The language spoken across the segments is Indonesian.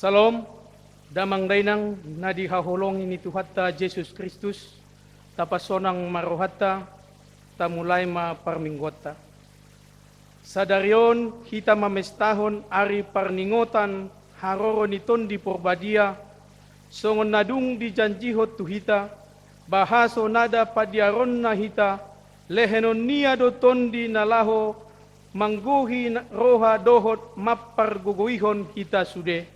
Salam, damang dainang nadihahulong ini Tuhatta Yesus Kristus, tapasonang marohatta, tamulay maparminggotta. Sadarion kita mamestahon ari parningotan haroro niton di porbadia, songon nadung di janjihot tuhita, bahaso nada padiaron na hita, lehenon niya doton di nalaho, mangguhi roha dohot maparguguihon kita sude.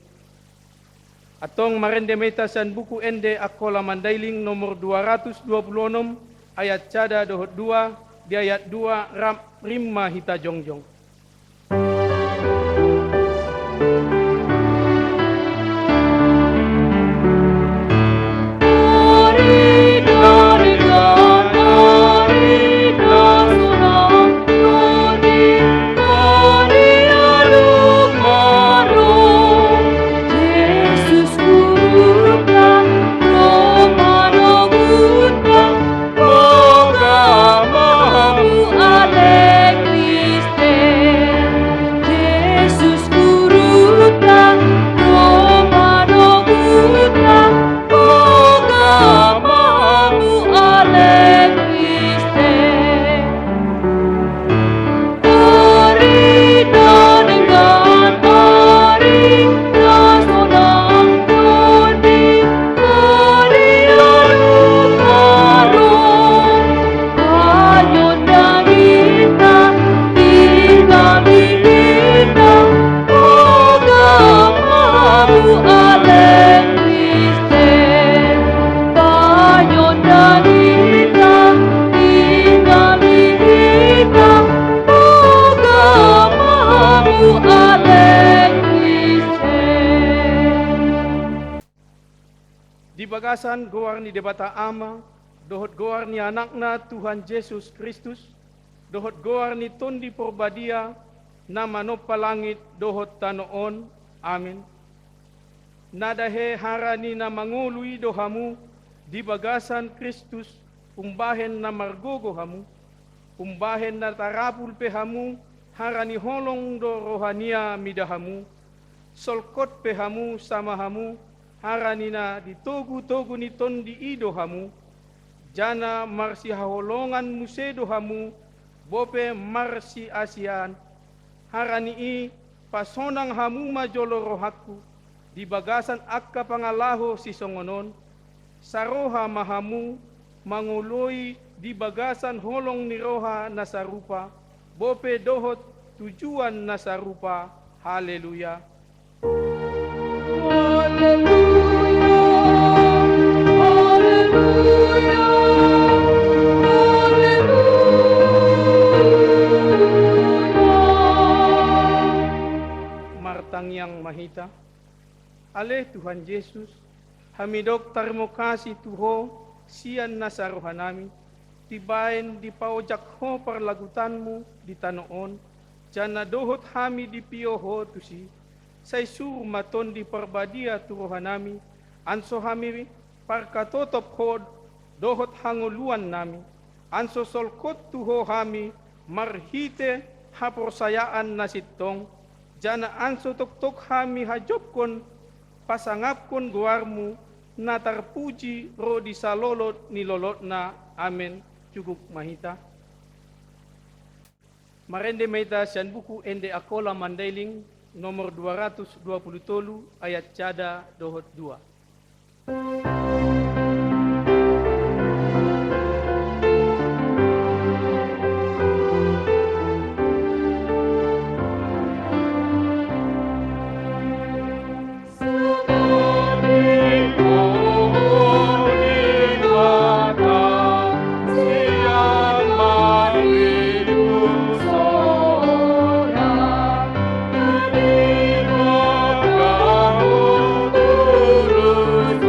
Atong marendemeta san buku ende akola mandailing nomor 226 ayat cada dohot 2 di ayat 2 rimma hita jongjong. Bagasan goar ni debata ama, dohot goar ni anakna Tuhan Yesus Kristus, dohot goar ni tondi porbadia, nama no palangit dohot tanoon, amin. Nadahe harani na mangului dohamu, di bagasan Kristus, umbahen na margogo hamu, umbahen na tarapul pehamu, harani holong do rohania midahamu, solkot pehamu sama hamu, haranina ditogu-togu ni tondi ido hamu, jana marsi haholongan musedo hamu, bope marsi asian, harani i pasonang hamu majolo rohaku, di bagasan akka pangalaho si songonon, saroha mahamu, manguloi di bagasan holong ni roha nasarupa, bope dohot tujuan nasarupa, haleluya. Martang yang mahita, aleh Tuhan Yesus, hamidok tarimo kasih Tuho, sian nasarohanami, tibain di paojak ho parlagutanmu di tanoon, jana dohot hami di pioho tusi, say sur maton di parbadia turohanami, anso hami parkatotop hod, dohot hanguluan nami, anso solkot tuho hami, marhite haporsayaan nasitong, jana anso tok-tok hami hajopkon, pasangapkon guarmu, natarpuji ro di salolot ni lolot na, amen, cukup mahita. Marende maita sian buku ende akola mandailing, nomor 227 ayat cada dohot 2. Urus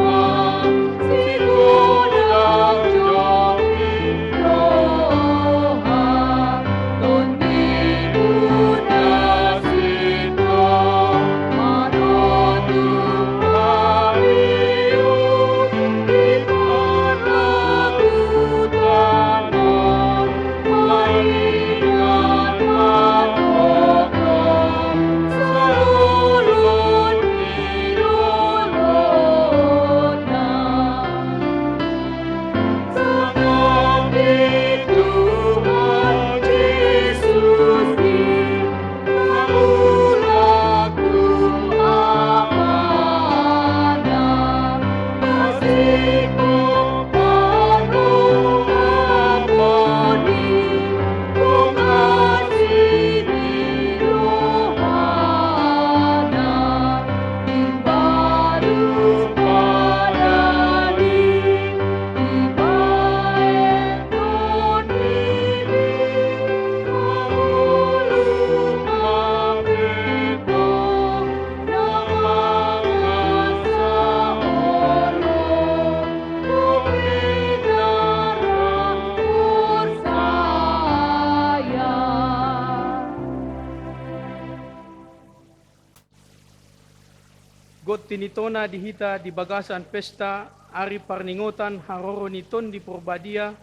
got tinitona dihita di bagasan pesta ari parningotan haroro niton di Purbadia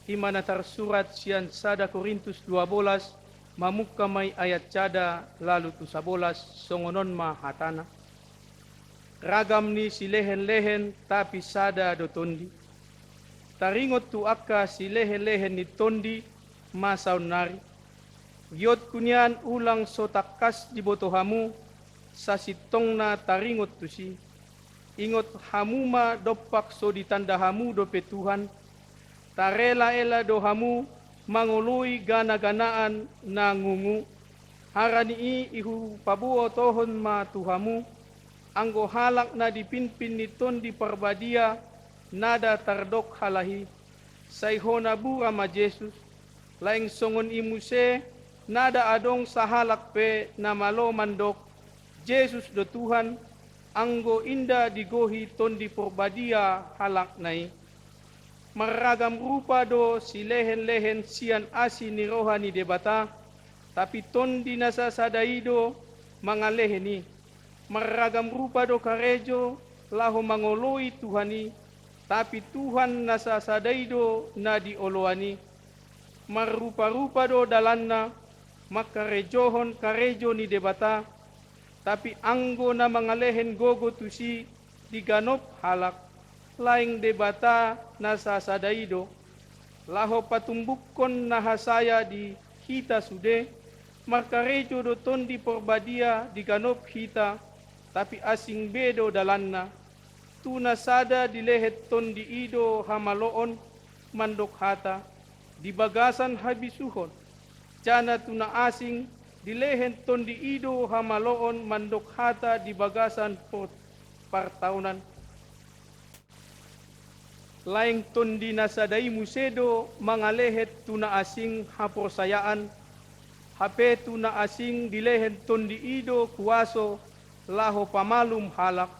himana tersurat sian sada Korintus 12 mamukka may ayat cada lalu tu 11 songonon mahatana. Ragam ni si lehen-lehen tapi sada do tondi. Taringot tu akka si lehen-lehen ni tondi masaun nari. Giot kunyan ulang sotakas di botohamu sa sitong na taringot tu si. Ingot hamuma dopak so ditanda hamu do petuhan. Tarela-ela do hamu mangului gana-ganaan na ngungu. Harani ihu pabuo tohon ma tuhamu. Anggo halak na dipinpin niton di Parbadia nada tardok halahi. Sayhona bura ma Jesus. Laing songon imuse nada adong sahalak pe na malo mandok. Jesus do Tuhan anggo inda digohi ton di Parbadia halak nai. Maragam rupa do si lehen-lehen sian asi ni rohani debata. Tapi ton di nasa sadaido mga leheni. Maragam rupa do karejo laho mangoloi Tuhani. Tapi Tuhan nasa sadaido na dioloani. Marupa-rupa do dalanna makarejohon karejo ni debata. Tapi anggo na mga lehen gogo tusi diganop halak. Laing debata nasa sadaido. Laho patumbukon na hasaya di hita sude. Makarejo do ton di Parbadia diganop hita. Tapi asing bedo dalanna. Tuna sada dilehet ton di ido hamaloon mandok hata. Di bagasan habisuhon. Jana tuna asing dilehet ton di ido hamaloon mandok hata di bagasan partaunan. Laing ton di nasadai musedo mangalehet tuna asing haprosayaan. Hape tuna asing dilehet ton di ido kuaso laho pamalum halak.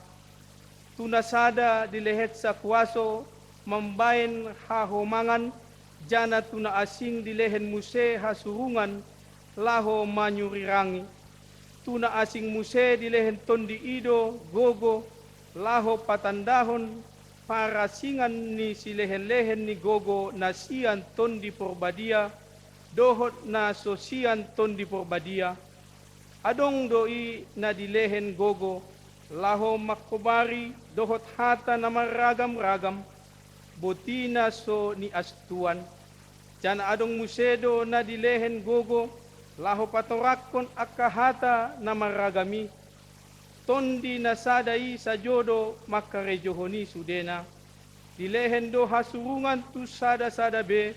Tunasada dilehet sa kuaso mambain hahomangan. Jana tuna asing dilehen muse hasurungan laho manyurirangi. Tuna asing muse dilehen ton di ido gogo laho patandahon para singan ni silehen-lehen ni gogo na sian ton di Parbadia dohot na sosian ton di Parbadia. Adong doi na dilehen gogo, laho makobari, dohot hata na maragam-ragam, botina so ni astuan. Jana adong musedo na dilehen gogo, laho patorakon akahata na maragami. Tondi na sadai sa jodo makarejohoni sudena. Dilehen do hasurungan tu sada-sada be,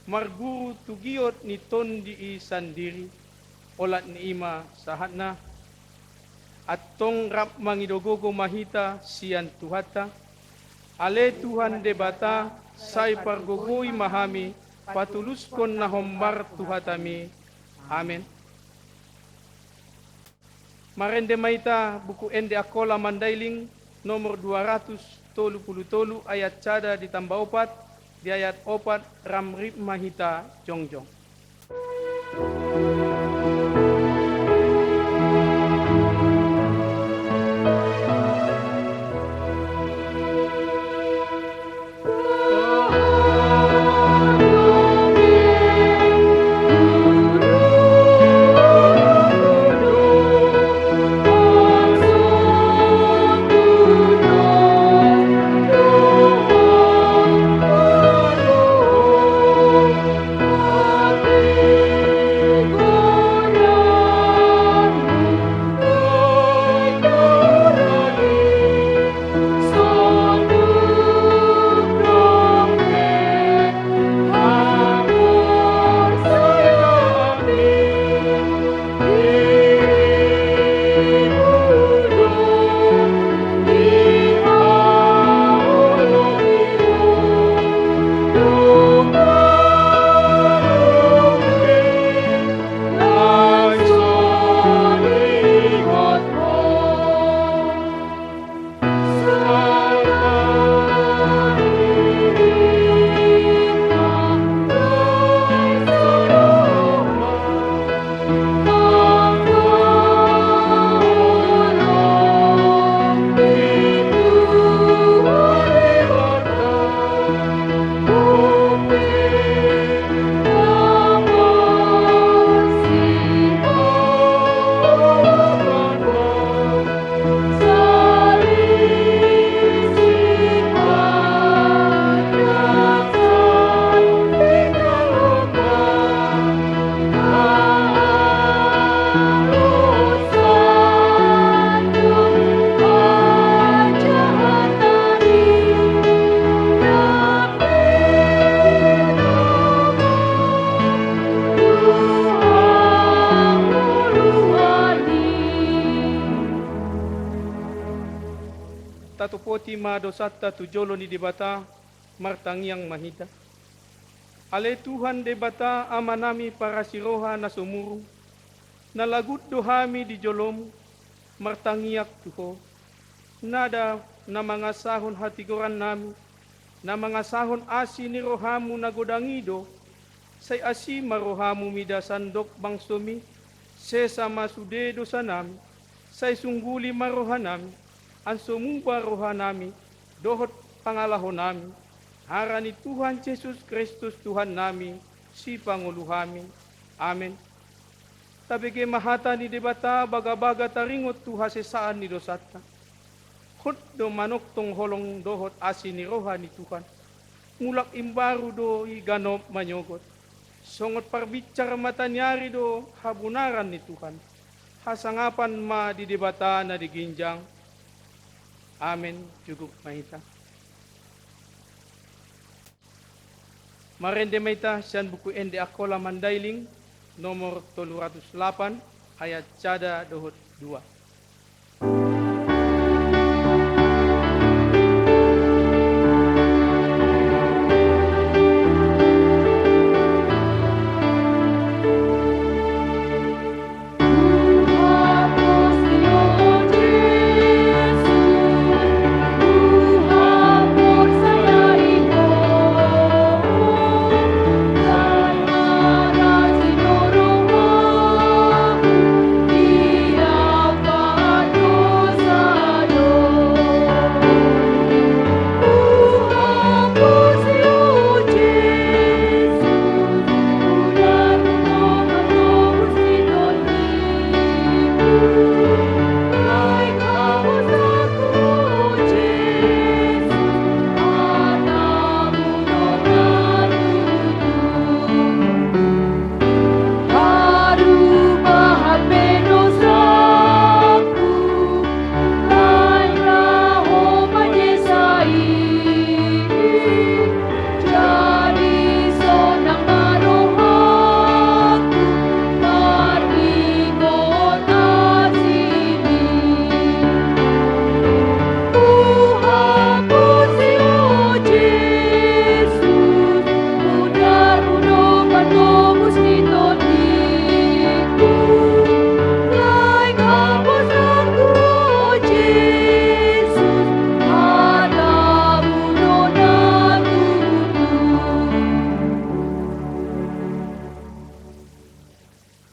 marguru tugiot ni tondi sandiri. Olat ni ima sahat na at tong rap mangidogogo mahita sian tuhata ale Tuhan debata say pargogoi mahami patuluskon na hombar tuhatami. Amen. Marende maita buku ende akola mandailing nomor 233 ayat cada ditambah 4 di ayat 4 ramrip mahita jongjong. tatupoti ma dosata tujolo ni debata martangiang mahita. Ale Tuhan debata amanami para siroha na sumuru, nalagut dohami di jolom martangiak tuho. Nada na mga sahon hatiguran nami, na mga sahon asi ni rohamu na godangido, say asi marohamu mida sandok bangsumi, sesama sudedo sa nami, say sungguli maroha nami, ang sumumba roha nami, dohot pangalaho nami, harani Tuhan Yesus Kristus Tuhan nami, si Panguluhami. Amen. Tabige mahata ni debata baga-baga taringot tuha sesaan ni dosata. Hot do manok tong holong dohot asi ni roha ni Tuhan. Mulak imbaru do iganop manyogot. Songot parbicara matanyari do habunaran ni Tuhan. Hasangapan ma di debata na diginjang. Amen. Cukup mahita. Marende mahita siyan buku ende akola mandailing nomor 308 ayat cada dohot 2.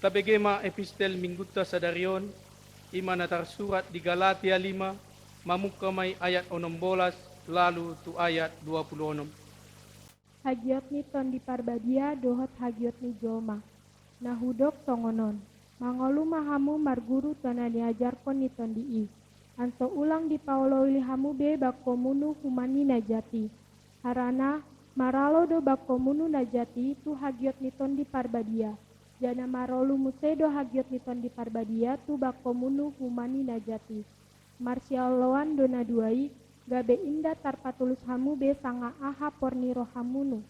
Tabegema epistel mingguta sa darion, ima natarsurat di Galatia 5, mamukkamay ayat 16, lalu tu ayat 26. Hagiot ni ton di parbadia dohot hagiot ni jolma. Nahudok songonon. Mangolu mahamu marguru tona diajarkon ni ton di i. Anso ulang di paulo hamu be bakomunu humani najati. Harana maralo do bakomunu najati tu hagiot ni ton di parbadia. Jana marolu musedo hagiot ni ton di parbadia tu bakomunu humani najati. Marsialoan dona duai gabe inda tarpatulus hamu be sanga aha porni rohamunu.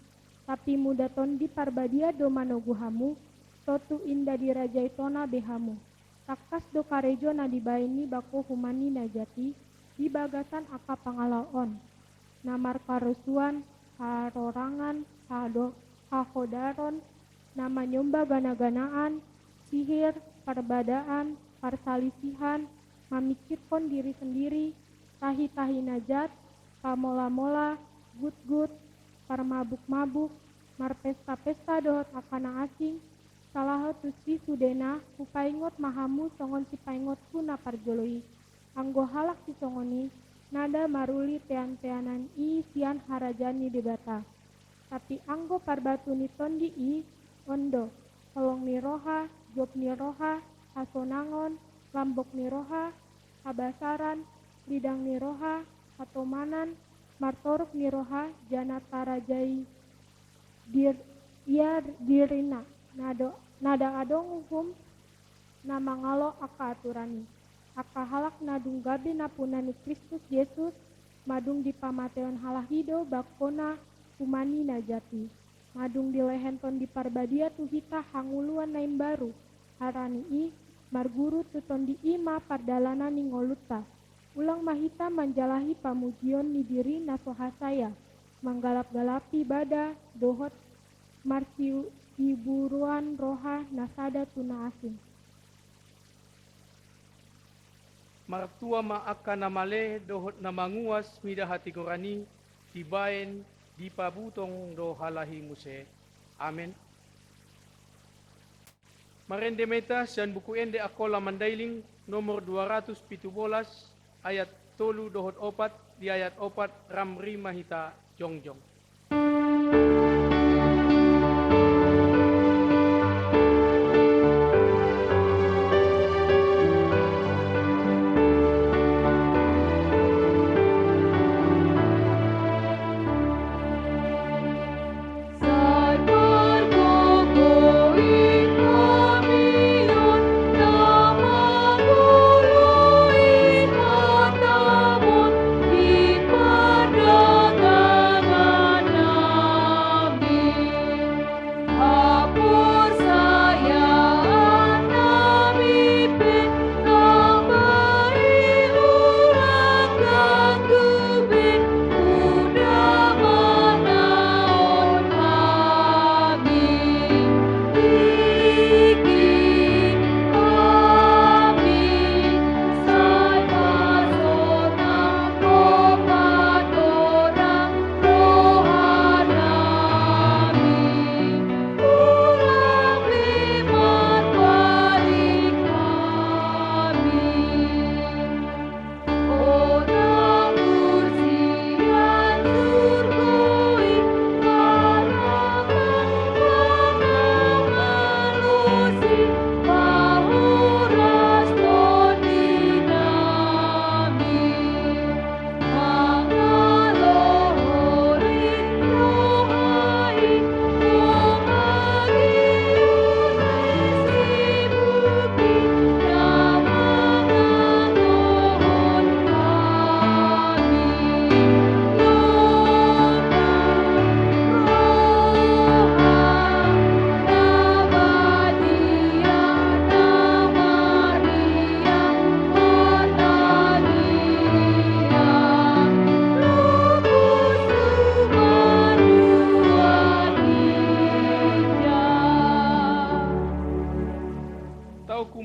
Tapi muda ton di parbadia do manogu hamu, totu inda dirajai tona behamu. Takas do karejo na dibaini bako humani najati, di bagasan aka pangalaon. Namar karusuan, karorangan, kahodaron, nama nyomba gana-ganaan, sihir, perbadaan, persalisihan, memikirkan diri sendiri, tahi-tahi najat, pamola-mola, gut-gut, parmabuk-mabuk, marpesta-pesta dohot akana asing, salaho tusi sudena, kupaingot mahamu songon si paingotku na parjoloi. Anggo halak si songoni, nada maruli tean-teanan i sian harajani debata. Tapi anggo parbatu ni tondi i, ondo, kolong ni roha, job ni roha, hasonangon, lambok ni roha, habasaran, lidang ni roha, hatomanan, martoruk ni roha, jana tarajai dirina, nada adong hukum, nama ngalo aka aturani, aka halak nadung gabe napunani Kristus Yesus, madung di pamateon halahido bakona humani najati. Madung di lehenton di parbadia tuhita hanguluan naim baru, harani i, marguru tuton di ima pardalana ningoluta. Ulang mahita menjalahi pamujion ni diri nasohasaya, menggalap-galapi bada dohot marsiu iburuan roha nasada tuna asing. Martua ma akan namale dohot namanguas mida hati korani tibaen di pabutong do halahi muse. Amen. Marende meta sian buku ende akola mandailing nomor 217 ayat tolu dohot opat di ayat opat ramri mahita jongjong.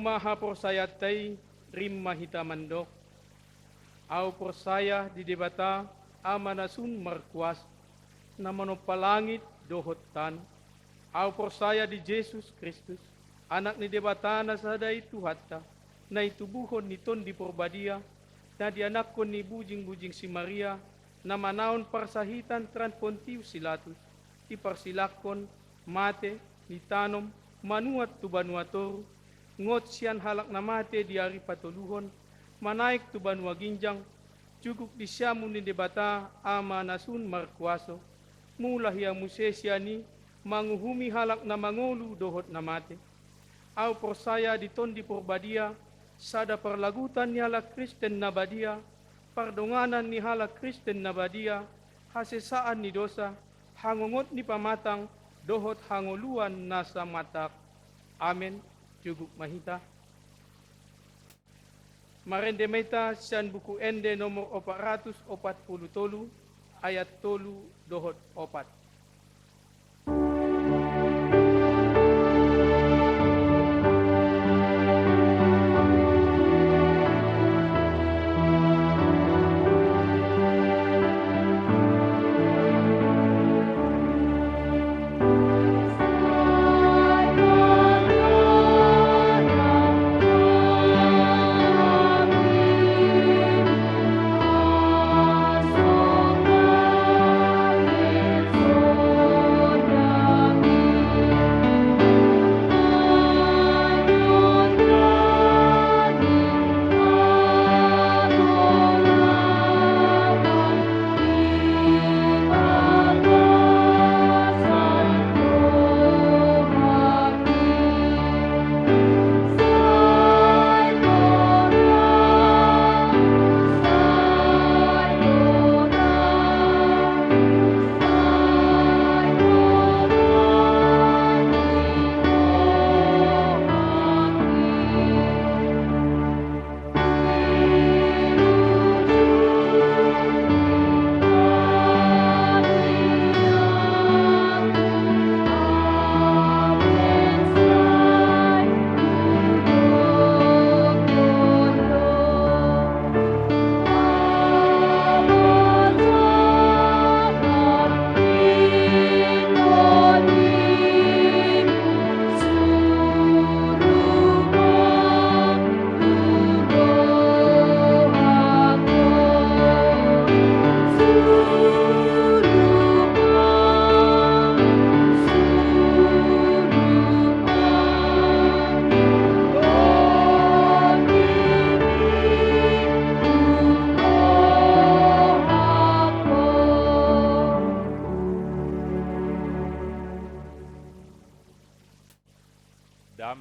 Maha persaya tay rim mahita mandok, au persaya di debata amanasun markuas na manopalangit dohot tan, au persaya di Jesus Kristus, anak ni debata na sadai Tuhata, na itubuhon ni ton di porbadia, na dianakon ni bujing-bujing si Maria, na manaon parsahitan tranpontiu silatus, iparsilakon mate ni tanom manuat tu banuatoru, ngot sian halak na mate di ari patuluhon, manaik tu banua ginjang, cukup di siamun ni debata ama nasun markuaso, mula hiya musesiani manguhumi halak na mangolu dohot na mate. Au persaya di ton di porbadia, sada perlagutan ni halak Kristen na badia, pardonganan ni halak Kristen na badia, hasesaan ni dosa, hangongot ni pamatang, dohot hangoluan nasa matak. Amen. Cukup mahita. Marende meta sian buku ende nomor 440 ayat tolu dohot opat.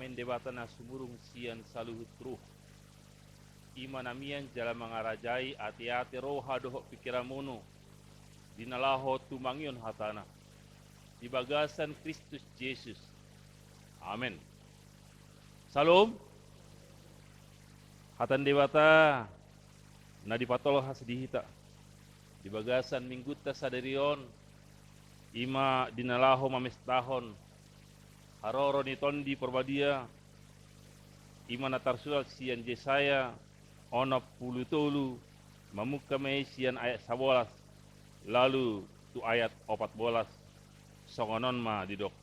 amen debatana sumurung sian saluhut ruh. Imanamian jala mangarajai ati-ati roha dohok pikiramono. Dinalaho tumangion hatana. Di bagasan Kristus Yesus. Amin. Salam. Hatan dewata na dipatolo hasdihita. Di bagasan mingguta sadarion ima dinalaho mamestahon haroro ni tondi porbadia ima natarsual sian Jesaya ona pulu tolu mamuka sian ayat 11 lalu tu ayat 14 songonon ma didok.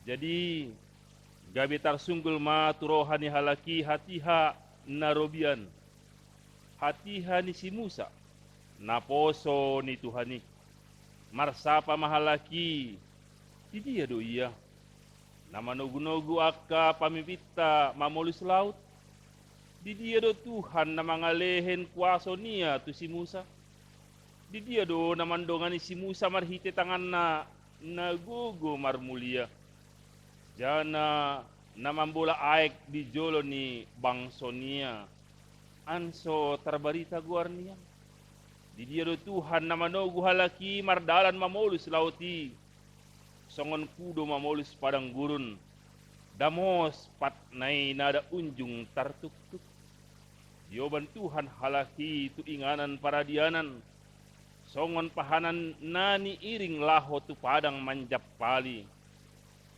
Jadi gabi tarsunggul ma turohani halaki hatiha narobian hatiha ni si Musa naposo ni Tuhani marsapa mahalaki di dia do iya nama nogu-nogu akka pamipita mamolus laut di dia do Tuhan nama ngalehen kuaso nia tu si Musa di dia do namandongani si Musa marhite tanganna nagugo marmulia jana namambola aek di jolo ni bangsonia anso terbarita guarnia di dia do Tuhan namanogu halaki mardalan mamolus lauti songon kudo mamolus padang gurun damos pat nai nada unjung tartuk-tuk dioban Tuhan halaki tu inganan paradianan songon pahanan nani iring laho tu padang manjap pali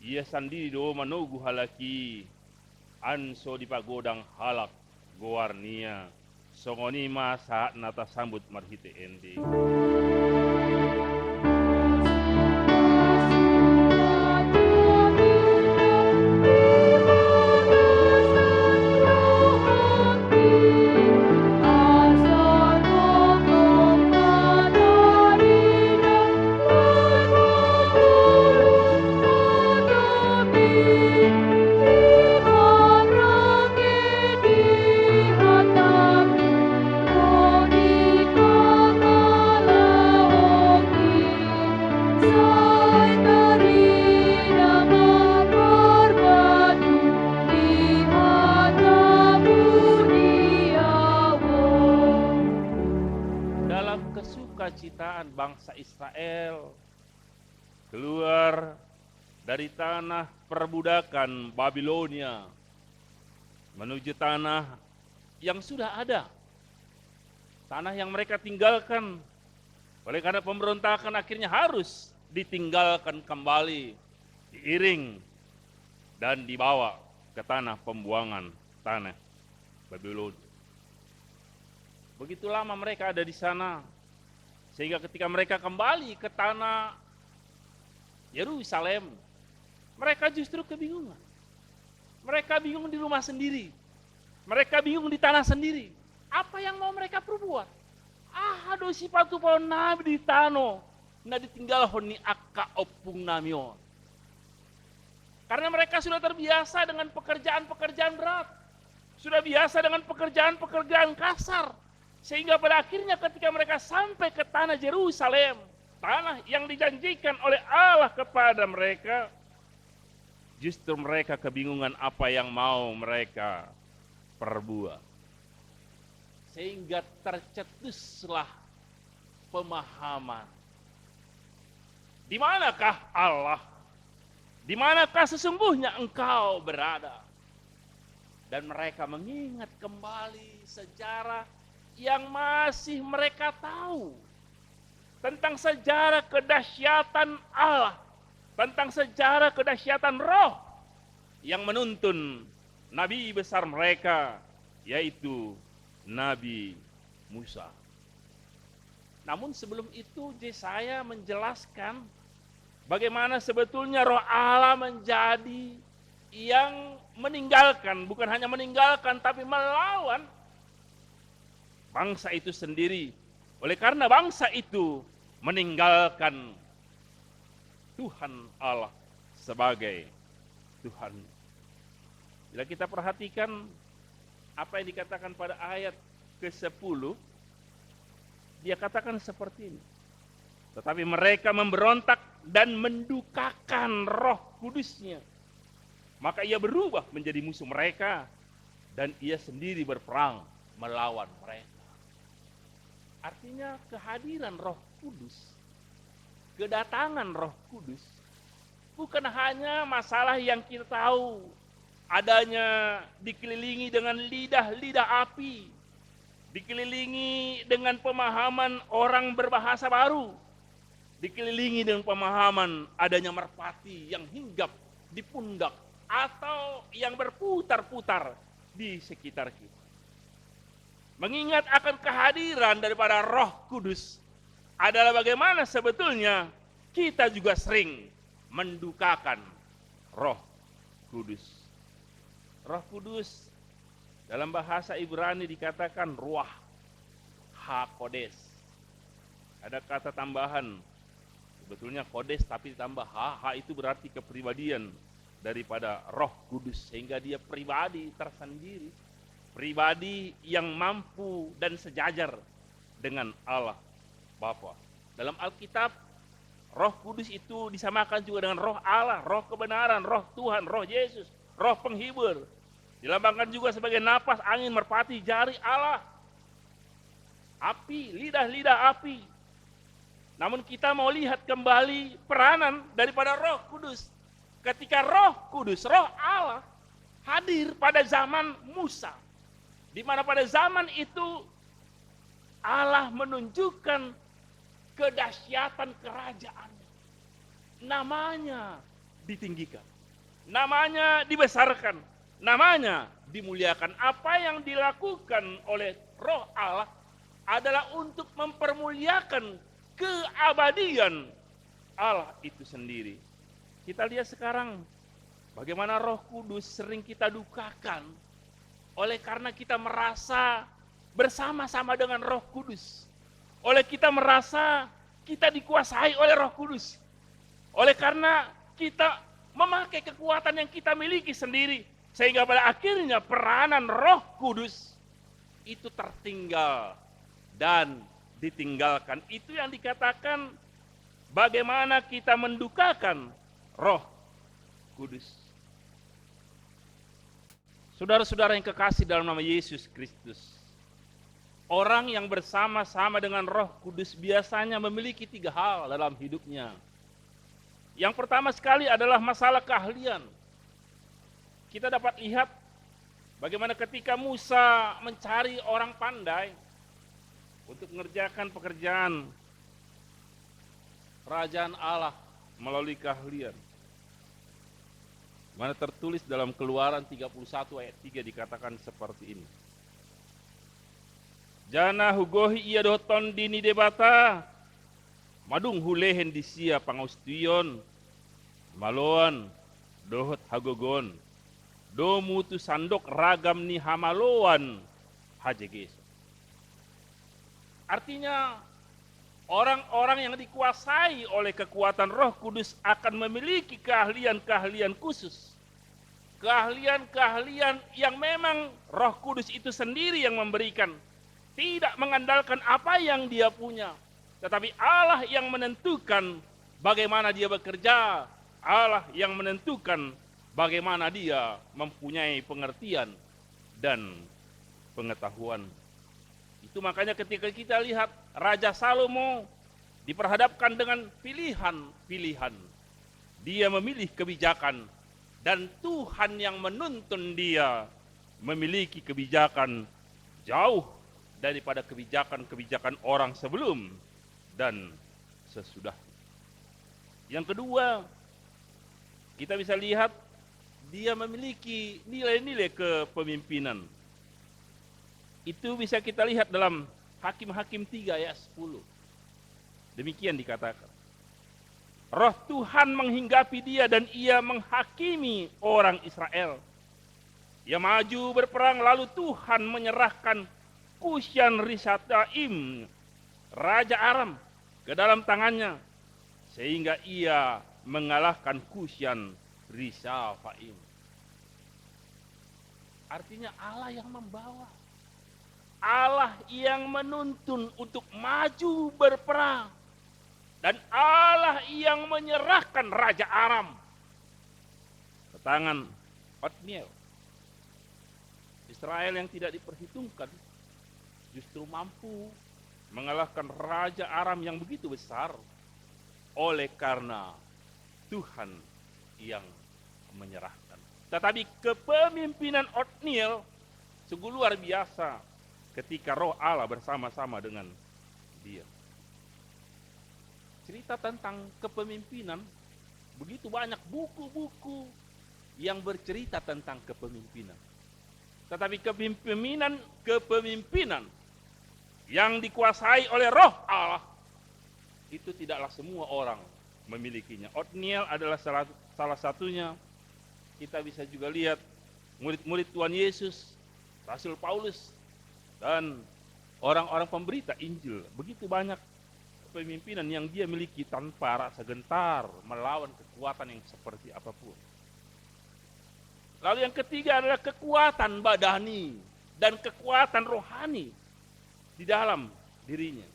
ia sandiri do manogu halaki anso di pagodang halak goarnia songoni masa nata sambut marhite endi. Citaan bangsa Israel keluar dari tanah perbudakan Babilonia menuju tanah yang sudah ada, tanah yang mereka tinggalkan oleh karena pemberontakan akhirnya harus ditinggalkan kembali, diiring dan dibawa ke tanah pembuangan, tanah Babilonia. Begitu lama mereka ada di sana sehingga ketika mereka kembali ke tanah Yerusalem, mereka justru kebingungan. Mereka bingung di rumah sendiri. Mereka bingung di tanah sendiri. Apa yang mau mereka perbuat? Aduh si patu pohon nabi di tano, na ditinggal honi akka opung namion. Karena mereka sudah terbiasa dengan pekerjaan-pekerjaan berat. Sudah biasa dengan pekerjaan-pekerjaan kasar. Sehingga pada akhirnya ketika mereka sampai ke tanah Yerusalem, tanah yang dijanjikan oleh Allah kepada mereka, justru mereka kebingungan apa yang mau mereka perbuat. Sehingga tercetuslah pemahaman. Di manakah Allah? Di manakah sesungguhnya engkau berada? Dan mereka mengingat kembali sejarah yang masih mereka tahu tentang sejarah kedahsyatan Allah, tentang sejarah kedahsyatan Roh yang menuntun nabi besar mereka, yaitu Nabi Musa. Namun sebelum itu Yesaya menjelaskan bagaimana sebetulnya Roh Allah menjadi yang meninggalkan, bukan hanya meninggalkan tapi melawan bangsa itu sendiri. Oleh karena bangsa itu meninggalkan Tuhan Allah sebagai Tuhan. Bila kita perhatikan apa yang dikatakan pada ayat ke-10, dia katakan seperti ini. Tetapi mereka memberontak dan mendukakan Roh Kudusnya. maka ia berubah menjadi musuh mereka dan ia sendiri berperang melawan mereka. Artinya kehadiran Roh Kudus, kedatangan Roh Kudus bukan hanya masalah yang kita tahu, adanya dikelilingi dengan lidah-lidah api, dikelilingi dengan pemahaman orang berbahasa baru, dikelilingi dengan pemahaman adanya merpati yang hinggap di pundak atau yang berputar-putar di sekitar kita. Mengingat akan kehadiran daripada Roh Kudus adalah bagaimana sebetulnya kita juga sering mendukakan Roh Kudus. Roh Kudus dalam bahasa Ibrani dikatakan Ruach HaKodes. Ada kata tambahan, sebetulnya Kodes tapi ditambah H itu berarti kepribadian daripada Roh Kudus, sehingga dia pribadi tersendiri, pribadi yang mampu dan sejajar dengan Allah Bapa. Dalam Alkitab, Roh Kudus itu disamakan juga dengan Roh Allah, Roh kebenaran, Roh Tuhan, Roh Yesus, Roh penghibur. Dilambangkan juga sebagai napas angin merpati jari Allah. Api, lidah-lidah api. Namun kita mau lihat kembali peranan daripada Roh Kudus. Ketika Roh Kudus, Roh Allah hadir pada zaman Musa, di mana pada zaman itu Allah menunjukkan kedahsyatan kerajaannya. Namanya ditinggikan, namanya dibesarkan, namanya dimuliakan. Apa yang dilakukan oleh Roh Allah adalah untuk mempermuliakan keabadian Allah itu sendiri. Kita lihat sekarang bagaimana Roh Kudus sering kita dukakan oleh karena kita merasa bersama-sama dengan Roh Kudus. Oleh kita merasa kita dikuasai oleh Roh Kudus. Oleh karena kita memakai kekuatan yang kita miliki sendiri, sehingga pada akhirnya peranan Roh Kudus itu tertinggal dan ditinggalkan. Itu yang dikatakan bagaimana kita mendukakan Roh Kudus. Saudara-saudara yang kekasih dalam nama Yesus Kristus, orang yang bersama-sama dengan Roh Kudus biasanya memiliki 3 hal dalam hidupnya. Yang pertama sekali adalah masalah keahlian. Kita dapat lihat bagaimana ketika Musa mencari orang pandai untuk mengerjakan pekerjaan kerajaan Allah melalui keahlian. Mana tertulis dalam Keluaran 31 ayat 3 dikatakan seperti ini. Jana hugohi ia doton dini debata, madung hulehen di sia pangaustuyon, maloan dohot hagogon, do mutu sandok ragam ni hamaloan hajeges. Artinya orang-orang yang dikuasai oleh kekuatan Roh Kudus akan memiliki keahlian-keahlian khusus. Keahlian-keahlian yang memang Roh Kudus itu sendiri yang memberikan. Tidak mengandalkan apa yang dia punya, tetapi Allah yang menentukan bagaimana dia bekerja. Allah yang menentukan bagaimana dia mempunyai pengertian dan pengetahuan. Itu makanya ketika kita lihat Raja Salomo diperhadapkan dengan pilihan-pilihan. Dia memilih kebijakan dan Tuhan yang menuntun dia memiliki kebijakan jauh daripada kebijakan-kebijakan orang sebelum dan sesudah. Yang kedua, kita bisa lihat dia memiliki nilai-nilai kepemimpinan. Itu bisa kita lihat dalam Hakim-Hakim 3 ayat 10. Demikian dikatakan. Roh Tuhan menghinggapi dia dan ia menghakimi orang Israel. Ia maju berperang, lalu Tuhan menyerahkan Kusyan Risataim, Raja Aram, ke dalam tangannya, sehingga ia mengalahkan Kusyan Risataim. Artinya Allah yang membawa, Allah yang menuntun untuk maju berperang, dan Allah yang menyerahkan Raja Aram ke tangan Otniel. Israel yang tidak diperhitungkan justru mampu mengalahkan Raja Aram yang begitu besar oleh karena Tuhan yang menyerahkan. Tetapi kepemimpinan Otniel sungguh luar biasa ketika Roh Allah bersama-sama dengan dia. Cerita tentang kepemimpinan, begitu banyak buku-buku yang bercerita tentang kepemimpinan. Tetapi kepemimpinan yang dikuasai oleh Roh Allah itu tidaklah semua orang memilikinya. Otniel adalah salah satunya. Kita bisa juga lihat murid-murid Tuhan Yesus, Rasul Paulus, dan orang-orang pemberita Injil. Begitu banyak kepemimpinan yang dia miliki tanpa rasa gentar melawan kekuatan yang seperti apapun. Lalu yang ketiga adalah kekuatan badani dan kekuatan rohani di dalam dirinya.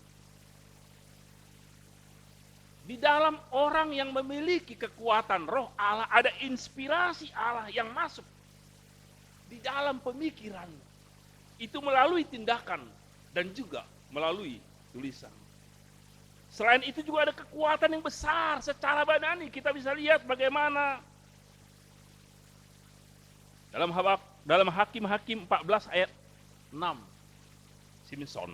Di dalam orang yang memiliki kekuatan Roh Allah ada inspirasi Allah yang masuk di dalam pemikiran. Itu melalui tindakan dan juga melalui tulisan. Selain itu juga ada kekuatan yang besar secara badani. Kita bisa lihat bagaimana dalam Hakim-Hakim 14 ayat 6. Simson.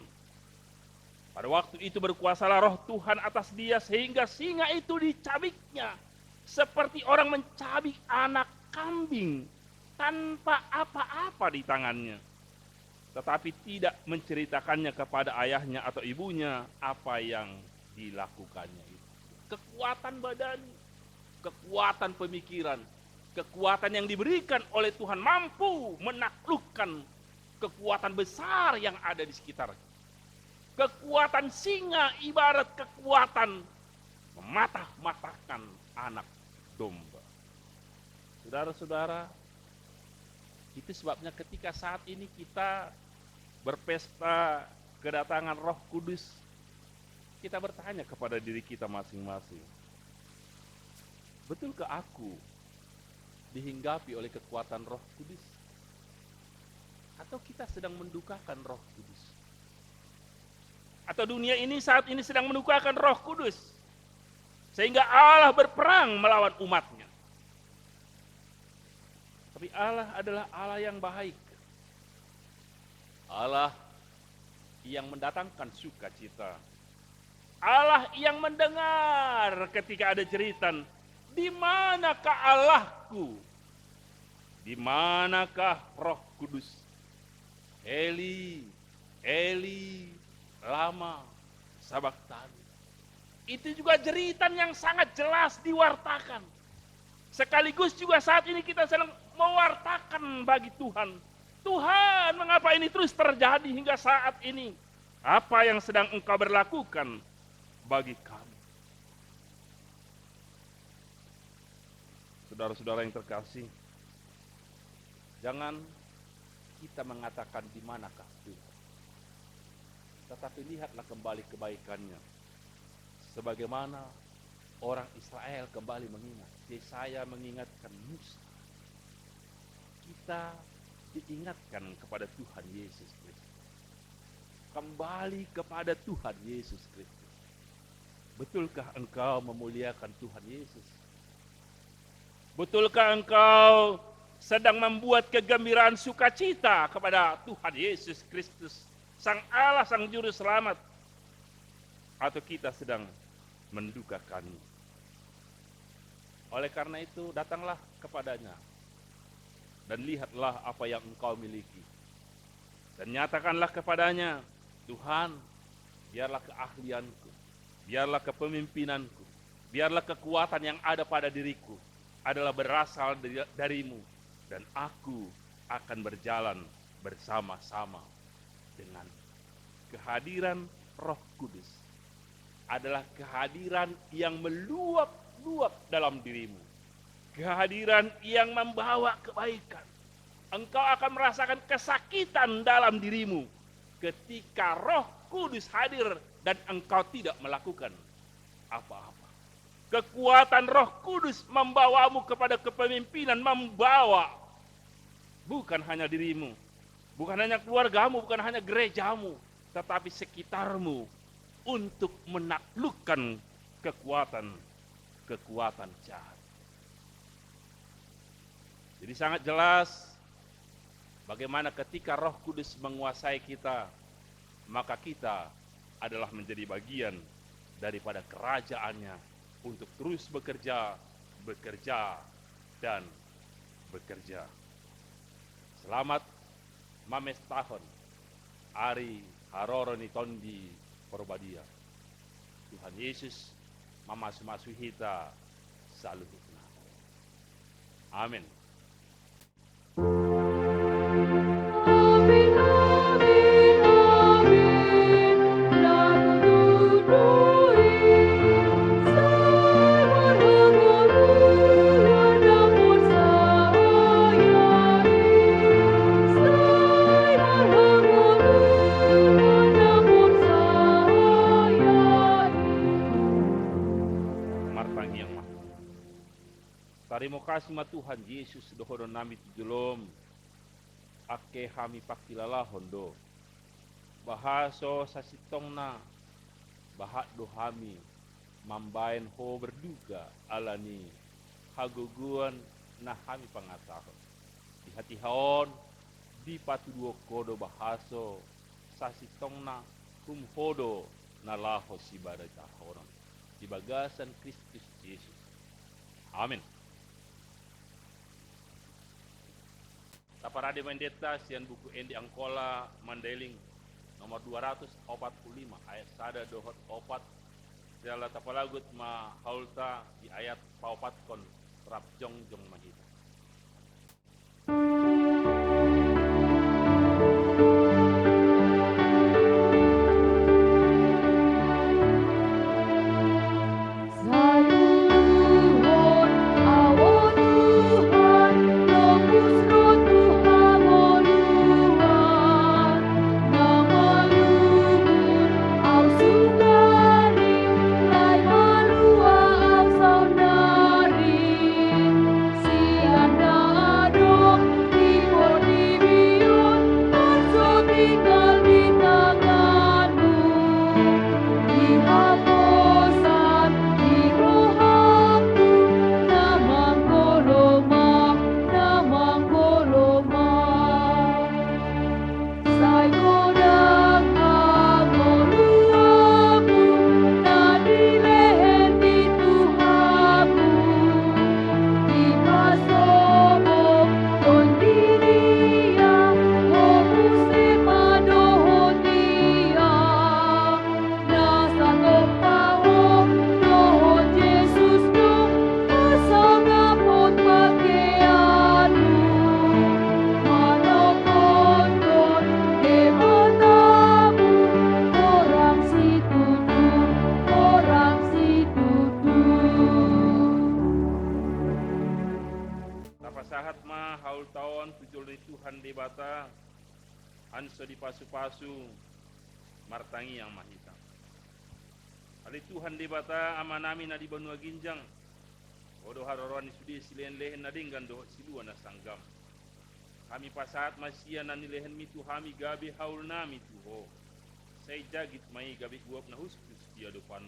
Pada waktu itu berkuasalah Roh Tuhan atas dia sehingga singa itu dicabiknya seperti orang mencabik anak kambing tanpa apa-apa di tangannya. Tetapi tidak menceritakannya kepada ayahnya atau ibunya apa yang dilakukannya itu. Kekuatan badani, kekuatan pemikiran, kekuatan yang diberikan oleh Tuhan mampu menaklukkan kekuatan besar yang ada di sekitar. Kekuatan singa ibarat kekuatan mematah-matahkan anak domba. Saudara-saudara, itu sebabnya ketika saat ini kita berpesta kedatangan Roh Kudus, kita bertanya kepada diri kita masing-masing, betulkah aku dihinggapi oleh kekuatan Roh Kudus? Atau kita sedang mendukakan Roh Kudus? Atau dunia ini saat ini sedang mendukakan Roh Kudus sehingga Allah berperang melawan umatnya? Tapi Allah adalah Allah yang baik, Allah yang mendatangkan sukacita, Allah yang mendengar ketika ada jeritan, di manakah Allahku? Di manakah Roh Kudus? Eli, Eli, lama sabachthani. Itu juga jeritan yang sangat jelas diwartakan. Sekaligus juga saat ini kita sedang mewartakan bagi Tuhan. Tuhan, mengapa ini terus terjadi hingga saat ini? Apa yang sedang Engkau berlakukan bagi kami? Saudara-saudara yang terkasih, jangan kita mengatakan di manakah Tuhan, tetapi lihatlah kembali kebaikannya. Sebagaimana orang Israel kembali mengingat, Yesaya mengingatkan Musa, kita diingatkan kepada Tuhan Yesus Kristus. Kembali kepada Tuhan Yesus Kristus. Betulkah engkau memuliakan Tuhan Yesus? Betulkah engkau sedang membuat kegembiraan sukacita kepada Tuhan Yesus Kristus, Sang Allah, Sang Juru Selamat? Atau kita sedang mendukakannya? Oleh karena itu, datanglah kepadanya dan lihatlah apa yang engkau miliki. Dan nyatakanlah kepadanya, Tuhan, biarlah keahlianku, biarlah kepemimpinanku, biarlah kekuatan yang ada pada diriku adalah berasal darimu, dan aku akan berjalan bersama-sama dengan kehadiran Roh Kudus. Adalah kehadiran yang meluap-luap dalam dirimu. Kehadiran yang membawa kebaikan. Engkau akan merasakan kesakitan dalam dirimu ketika Roh Kudus hadir dan engkau tidak melakukan apa-apa. Kekuatan Roh Kudus membawamu kepada kepemimpinan, membawa bukan hanya dirimu, bukan hanya keluargamu, bukan hanya gerejamu, tetapi sekitarmu untuk menaklukkan kekuatan jahat. Jadi sangat jelas bagaimana ketika Roh Kudus menguasai kita, maka kita adalah menjadi bagian daripada kerajaannya untuk terus bekerja dan bekerja. Selamat mames tahun Ari Haroroni Tondi Porbadia. Tuhan Yesus mamasu-masu hita saluhutna. Amin. Terima kasih ma Tuhan Yesus dohono nami tujulom ake hami pakilala hondo bahaso sasitongna bahat dohami mambain ho berduga alani haguguan nah hami pangatahon di hati haon di patu duo kodo bahaso sasitongna hodo nalaho sibada tahonon di bagasan Kristus Yesus. Amin. Taparade Mendeta sian buku Endi Angkola Mandeling nomor 245 ayat sada dohot opat jala tapalagut ma haulta di ayat paopat kon rap jong mahita. Anso di pasu-pasu martangi yang mahita. Ali Tuhan di bata amanami na di Banua Ginjang. Odo haroroan sudi silen lehen nadinggan dohot silua na sanggam. Kami pasaat masya na nilehen mitu hami gabi haul nami tuho. Say jagit mai gabi guap na huskus dia depan.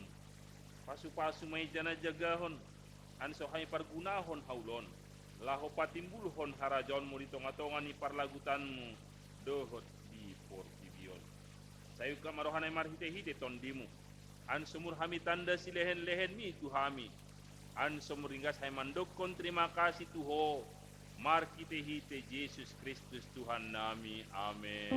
Pasu-pasu mai jana jagahon. Anso kami pargunahon haulon. Laho patimbulhon harajon mo ditonga-tonga ni parlagutanmu. Dohot di Portibion. Sayu ka marohanay marhite-hite tondimu. An sumur hami tanda si lehen-lehen mi tu hami. An sumur ringgas hay mandokon terima kasih tuho. Marhite-hite Yesus Kristus Tuhan nami. Amin.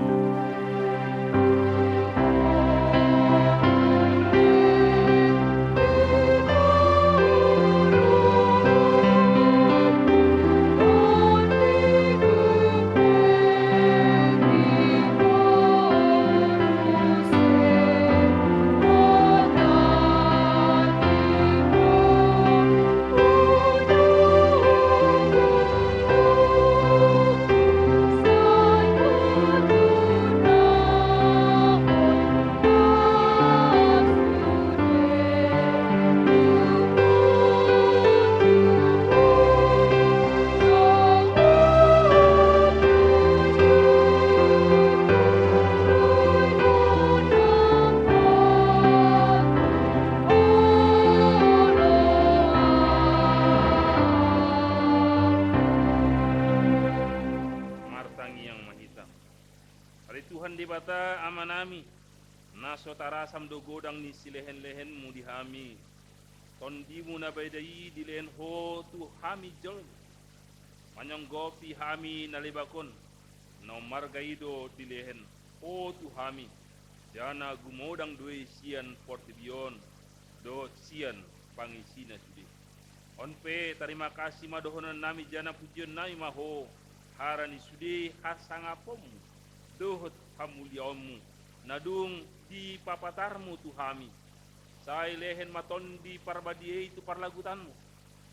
debata amanami naso tarasam do godang ni silehen-lehenmu di hami tondimu na baydai di lehen ho tu hami jol manyonggopi hami nalibakon no margaido di lehen ho tu hami jana gumodang doi sian portibion do sian pangisina sudi onpe terima kasih madohonan nami jana pujian nami maho harani sudi hasangapomu dohot hamuliamu nadung di papatarmu tuhami sai lehen maton di parbadie itu parlagutanmu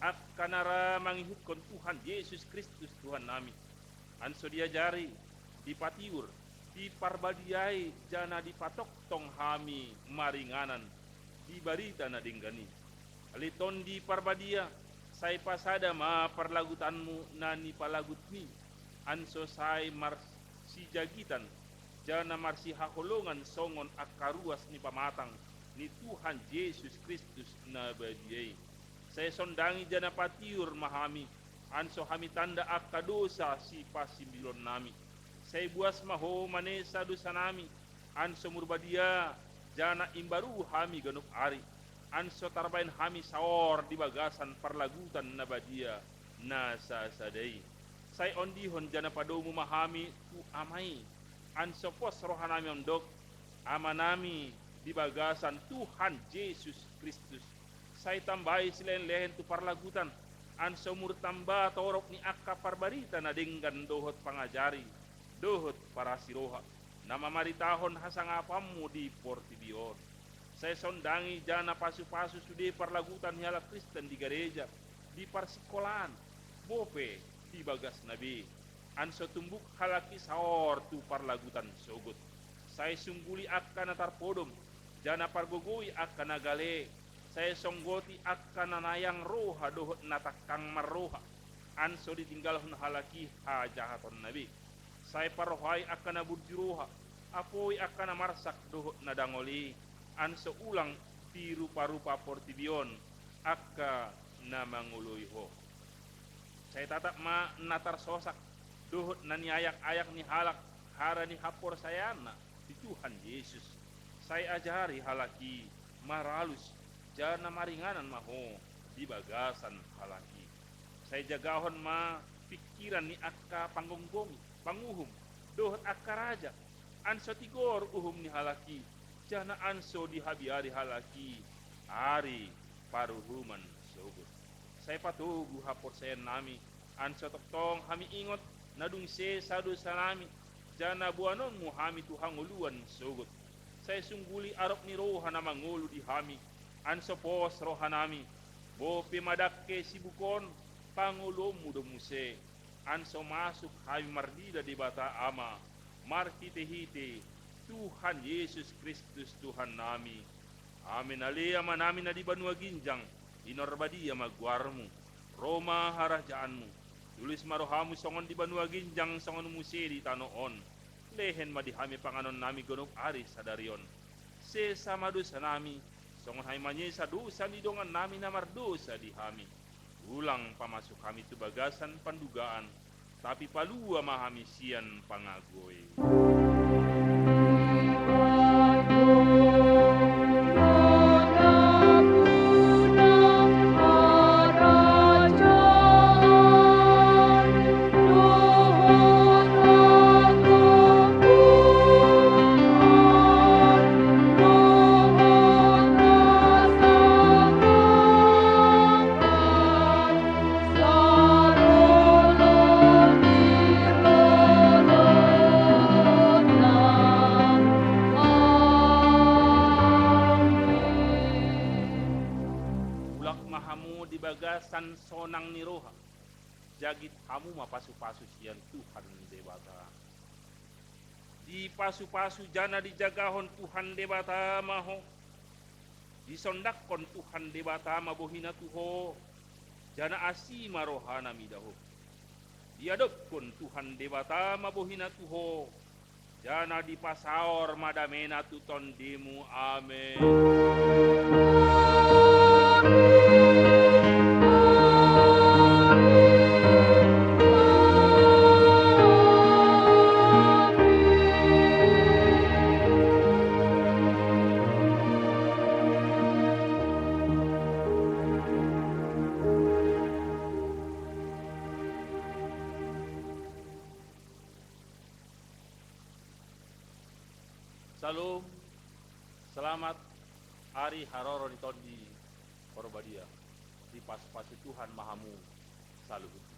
akanara mangihutkan Tuhan Yesus Kristus Tuhan nami anso diajari di patiur di parbadiai jana di patok tong hami maringanan di barita na dinggani aliton di parbadia sai pasada ma parlagutanmu nani palagutni anso sai si jagitan jana marsi haholongan songon akaruas ni pamatang ni Tuhan Yesus Kristus na badiai saya sondangi jana patiur mahami anso hami tanda akadosa si pasimbilon nami saya buas maho manesa dosa nami anso murbadia jana imbaru hami ganup ari anso tarbain hami saor di bagasan parlagutan na badia na sasadai sai ondihon jana padomu mahami tu amai anso pos rohanami ondok amanami di bagasan Tuhan Yesus Kristus sai tambahi silen lehen tu parlagutan anso mur tamba torok ni akka parbarita na dinggan dohot pangajari dohot para siroha nama maritahon hasangapamu di portibion saya sondangi jana pasu-pasu sudi parlagutan hiala Kristen di gereja di parsikolan bope di bagas nabi anso tumbuk halaki saor tu parlagutan sogut saya sungguli akan tarpodom jana pargogoi akan nagale saya songgoti akan nanayang roha dohot natakang marroha anso ditinggalhon halaki hajahaton nabi saya parohai akan naburjuroha apoi akan namarsak dohot nadangoli anso ulang di rupa-rupa portibion akka namanguluiho saya tatap ma natar sosak dohot nani ayak-ayak ni halak hara ni hapor sayana di Tuhan Yesus saya ajari halaki maralus jana maringanan maho di bagasan halaki saya jagahon ma pikiran ni akka panggonggomi panguhum dohot akka raja anso tigor uhum ni halaki jana anso di habiari halaki ari paruhuman sogut saya patugu hapot saya nami anso toktong hami ingot nadung se sadu salami jana buanon mu hami Tuhan uluan sogut saya sungguli arok ni roha na mangulu di hami anso pos roha nami bo pimadakke sibukon pangulomu do muse anso masuk hami mardida di bata ama markite-hite Tuhan Yesus Kristus Tuhan nami amin alia manami na di banua ginjang inorbadia magwarmu Roma harajaanmu tulis marohamu songon di banua ginjang songon muse di tanoon lehen madihami panganon nami gonok ari sadarion sesama dosa nami songon hai manyesa dosa di dongan nami namar dosa di hami ulang pamasuk kami tu bagasan pandugaan tapi palua mahami sian pangagoy bagasan sonang ni roha jagit kamu mapasu-pasu sian Tuhan debata di pasu-pasu jana dijagahon Tuhan debata maho disondakon Tuhan debata mabohina tuho jana asima rohana midaho diadopkon Tuhan debata mabohina tuho jana di pasaor madamena tuton demu amin Salam, selamat hari haroro ni tondi Porbadia. Di pas-pasi Tuhan Mahamu, saluhun.